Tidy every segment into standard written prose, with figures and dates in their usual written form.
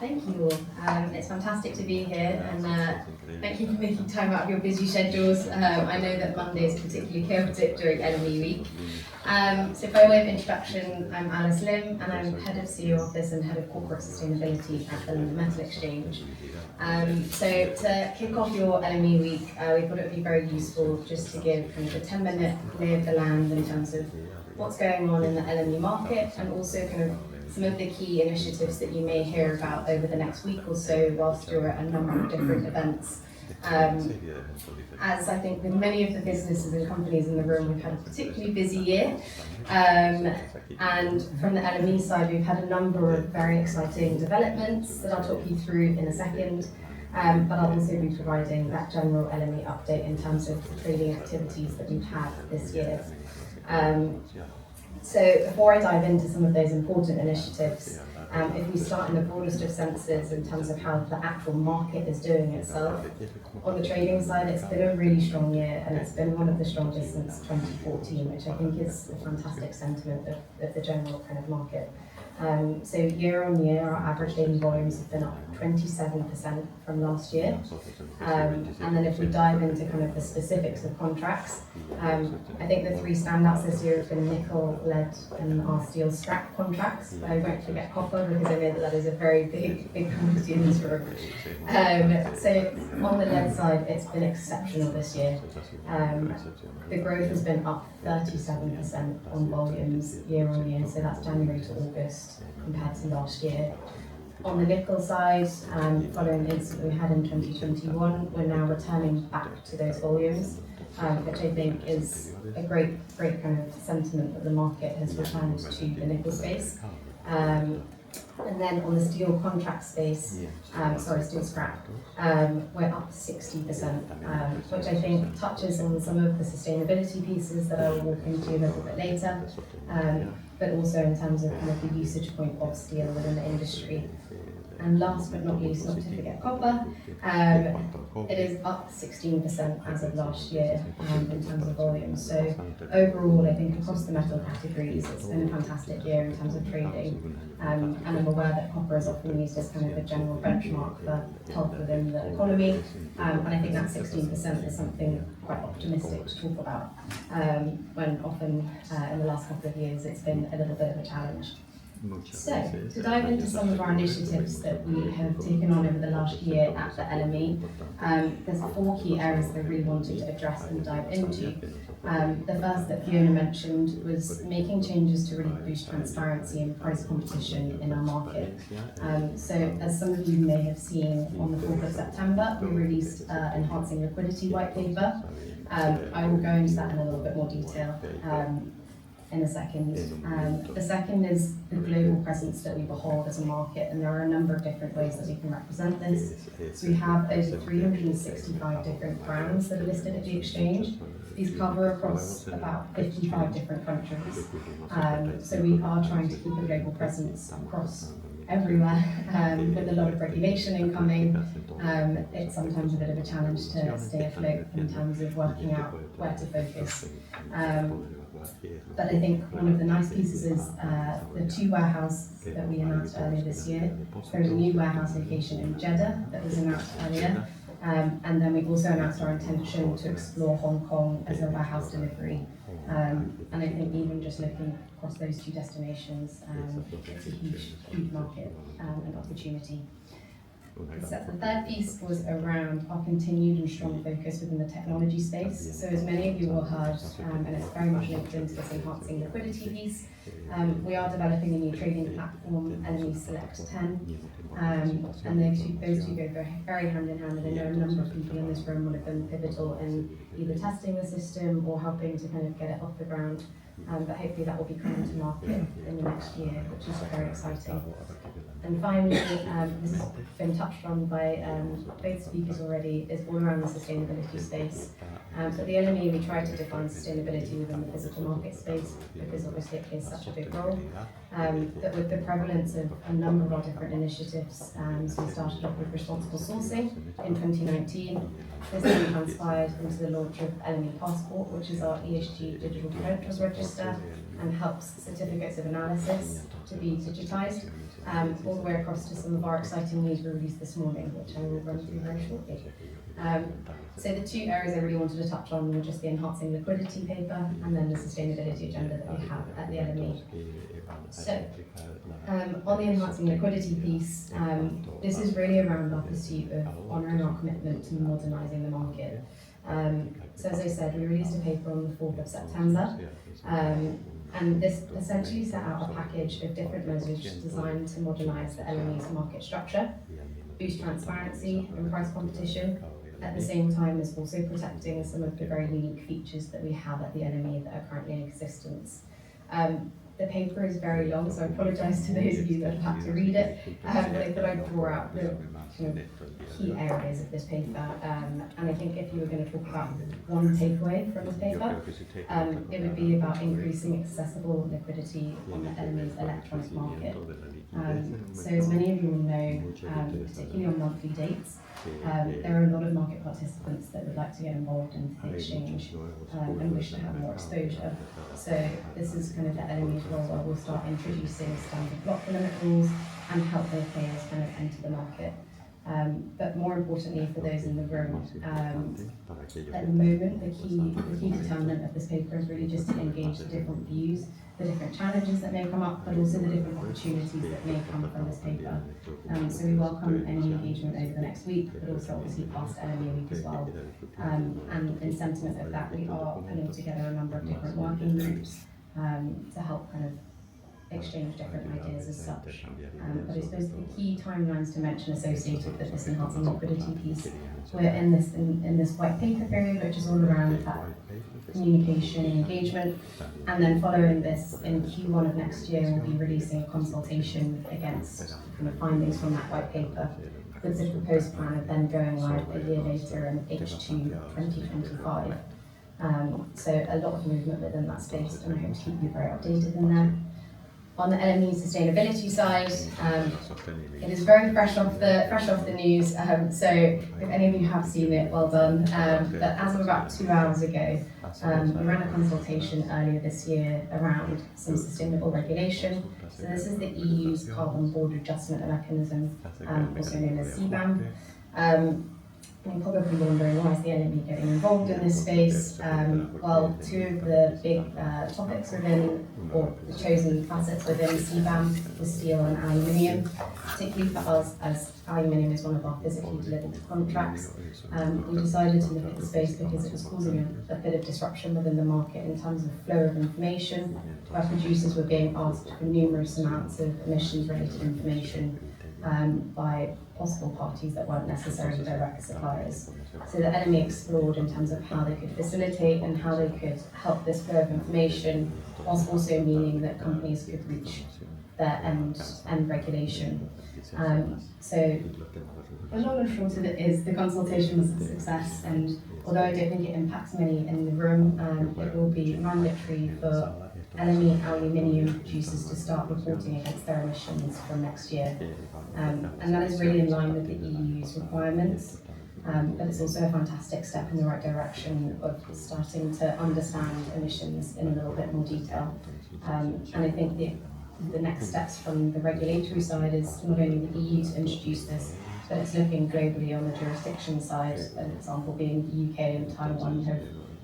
Thank you all. It's fantastic to be here, and thank you for making time out of your busy schedules. I know that Monday is particularly chaotic during LME week. So by way of introduction, I'm Alice Lim, and I'm Head of CEO Office and Head of Corporate Sustainability at the London Metal Exchange. So to kick off your LME week, we thought it would be very useful just to give kind of a 10-minute lay of the land in terms of what's going on in the LME market, and also kind of some of the key initiatives that you may hear about over the next week or so whilst you're at a number of different events. As I think with many of the businesses and companies in the room, we've had a particularly busy year. And from the LME side, we've had a number of very exciting developments that I'll talk you through in a second. But I'll also be providing that general LME update in terms of the trading activities that we've had this year. So before I dive into some of those important initiatives, if we start in the broadest of senses in terms of how the actual market is doing itself, on the trading side, it's been a really strong year, and it's been one of the strongest since 2014, which I think is a fantastic sentiment of the general kind of market. So year on year, our average daily volumes have been up 27% from last year. And then if we dive into kind of the specifics of contracts, I think the three standouts this year have been nickel, lead, and our steel scrap contracts. I won't forget copper, because I know that that is a very big commodity in this room. So on the lead side, it's been exceptional this year. The growth has been up 37% on volumes year on year, so that's January to August compared to last year. On the nickel side, following the incident we had in 2021, we're now returning back to those volumes, which I think is a great kind of sentiment that the market has returned to the nickel space. And then on the steel contract space, steel scrap, we're up 60%, which I think touches on some of the sustainability pieces that I will walk into a little bit later, but also in terms of kind of the usage point of steel within the industry. And last but not least, not to forget copper, it is up 16% as of last year in terms of volume. So overall, I think across the metal categories, it's been a fantastic year in terms of trading. And I'm aware that copper is often used as kind of a general benchmark for health within the economy. And I think that 16% is something quite optimistic to talk about, when often in the last couple of years, it's been a little bit of a challenge. So, to dive into some of our initiatives that we have taken on over the last year at the LME, there's 4 key areas that I really wanted to address and dive into. The first that Fiona mentioned was making changes to really boost transparency and price competition in our market. So, as some of you may have seen, on the 4th of September, we released Enhancing Liquidity white paper. I will go into that in a little bit more detail in a second. The second is the global presence that we behold as a market, and there are a number of different ways that we can represent this. So we have over 365 different brands that are listed at the exchange. These cover across about 55 different countries. So we are trying to keep a global presence across everywhere, with a lot of regulation incoming. It's sometimes a bit of a challenge to stay afloat in terms of working out where to focus. But I think one of the nice pieces is the 2 warehouses that we announced earlier this year. There's a new warehouse location in Jeddah that was announced earlier. And then we've also announced our intention to explore Hong Kong as a warehouse delivery. And I think even just looking across those 2 destinations, it's a huge market and opportunity. So the third piece was around our continued and strong focus within the technology space. So as many of you will have heard, and it's very much linked into this enhancing liquidity piece, we are developing a new trading platform, LME Select 10, and those two go very hand in hand, and I know a number of people in this room will have been pivotal in either testing the system or helping to kind of get it off the ground. But hopefully that will be coming to market in the next year, which is very exciting. And finally, this has been touched on by both speakers already, is all around the sustainability space. At the LME, we try to define sustainability within the physical market space, because obviously it plays such a big role. But with the prevalence of a number of our different initiatives, so we started off with responsible sourcing in 2019. This then transpired into the launch of LME Passport, which is our ESG digital credentials register and helps certificates of analysis to be digitised. all the way across to some of our exciting news we released this morning, which I will run through very shortly. So the two areas I really wanted to touch on were just the enhancing liquidity paper and then the sustainability agenda that we have at the LME. So on the enhancing liquidity piece, this is really around our pursuit of honouring our commitment to modernising the market. So as I said, we released a paper on the 4th of September, and this essentially set out a package of different measures designed to modernise the LME's market structure, boost transparency and price competition, at the same time as also protecting some of the very unique features that we have at the LME that are currently in existence. The paper is very long, so I apologise to those of you that have had to read it, but I thought I'd draw out the kind of key areas of this paper, and I think if you were going to talk about one takeaway from this paper, it would be about increasing accessible liquidity on the LME's electronic market. So as many of you will know, particularly on monthly dates, there are a lot of market participants that would like to get involved into the exchange and wish to have more exposure. So this is kind of the LME's role where we'll start introducing standard block limit rules and help those players kind of enter the market. But more importantly for those in the room, at the moment the key determinant of this paper is really just to engage the different views, the different challenges that may come up, but also the different opportunities that may come from this paper. So we welcome any engagement over the next week, but also obviously past LME week as well. And in sentiment of that, we are putting together a number of different working groups to help kind of exchange different ideas as such. But I suppose the key timelines to mention associated with this enhancing liquidity piece, we're in this white paper period, which is all around that communication and engagement, and then following this in Q1 of next year we'll be releasing a consultation against kind of findings from that white paper, with the proposed plan of then going live a year later in H2 2025. So a lot of movement within that space, and I hope to keep you very updated in there. On the LME sustainability side, it is very fresh off the news. So if any of you have seen it, well done. But as of about 2 hours ago, we ran a consultation earlier this year around some sustainable regulation. So this is the EU's Carbon Border Adjustment Mechanism, also known as CBAM. You're probably wondering, why is the LME getting involved in this space? Well, two of the big topics within, or the chosen facets within CBAM was steel and aluminium, particularly for us, as aluminium is one of our physically delivered contracts. We decided to look at the space because it was causing a bit of disruption within the market in terms of flow of information, where producers were being asked for numerous amounts of emissions-related information by possible parties that weren't necessarily direct suppliers. So the LME explored in terms of how they could facilitate and how they could help this flow of information, whilst also meaning that companies could reach their end regulation. So the long and short of it is the consultation was a success, and although I don't think it impacts many in the room, it will be mandatory for LME aluminium producers to start reporting against their emissions from next year. And that is really in line with the EU's requirements, but it's also a fantastic step in the right direction of starting to understand emissions in a little bit more detail. And I think the next steps from the regulatory side is not only the EU to introduce this, but it's looking globally on the jurisdiction side, an example being the UK and Taiwan have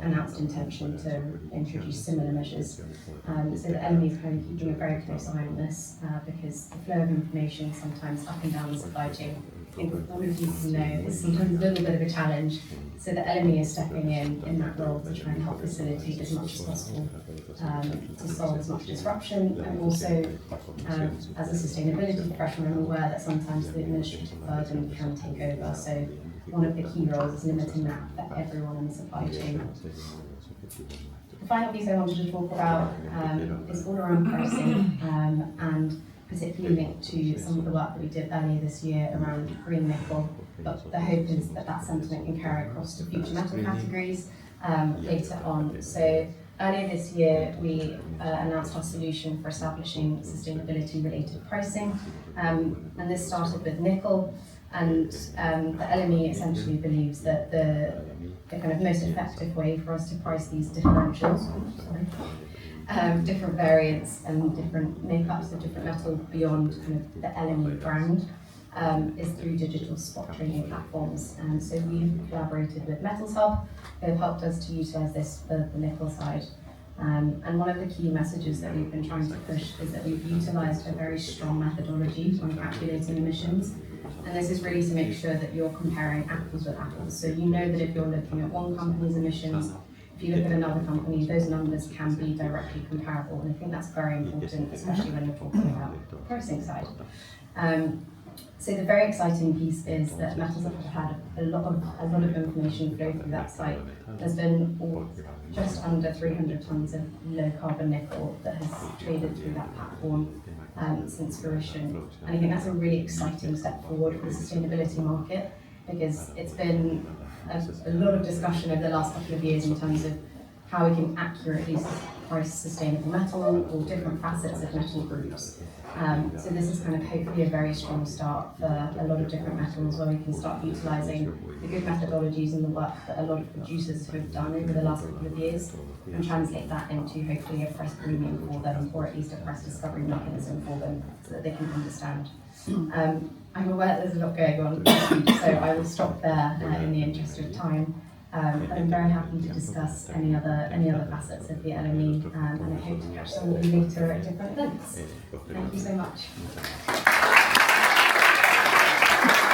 announced intention to introduce similar measures. So the LME is kind of keeping a very close eye on this because the flow of information sometimes up and down the supply chain, I think all of you can know, is sometimes a little bit of a challenge. So the LME is stepping in that role to try and help facilitate as much as possible to solve as much disruption, and also as a sustainability professional I'm aware that sometimes the administrative burden can take over. So one of the key roles is limiting that for everyone in the supply chain. The final piece I wanted to talk about is all around pricing and particularly linked to some of the work that we did earlier this year around green nickel, but the hope is that that sentiment can carry across to future metal categories later on. So earlier this year we announced our solution for establishing sustainability related pricing, and this started with nickel. And the LME essentially believes that the kind of most effective way for us to price these differentials different variants and different makeups of different metal beyond kind of the LME brand. Is through digital spot trading platforms. And so we've collaborated with Metals Hub, who have helped us to utilise this for the nickel side. And one of the key messages that we've been trying to push is that we've utilised a very strong methodology when calculating emissions. And this is really to make sure that you're comparing apples with apples. So you know that if you're looking at one company's emissions, if you look at another company, those numbers can be directly comparable. And I think that's very important, especially when you're talking about the pricing side. So the very exciting piece is that Metals have had a lot of information flow through that site. There's been just under 300 tonnes of low carbon nickel that has traded through that platform since fruition. And I think that's a really exciting step forward for the sustainability market, because it's been a lot of discussion over the last couple of years in terms of how we can accurately price sustainable metal or different facets of metal groups. So this is kind of hopefully a very strong start for a lot of different metals, where we can start utilising the good methodologies and the work that a lot of producers have done over the last couple of years and translate that into hopefully a price premium for them, or at least a price discovery mechanism for them, so that they can understand. I'm aware there's a lot going on this week, so I will stop there in the interest of time. But I'm very happy to discuss any other facets of the LME, and I hope to catch some of you later at different events. Thank you so much.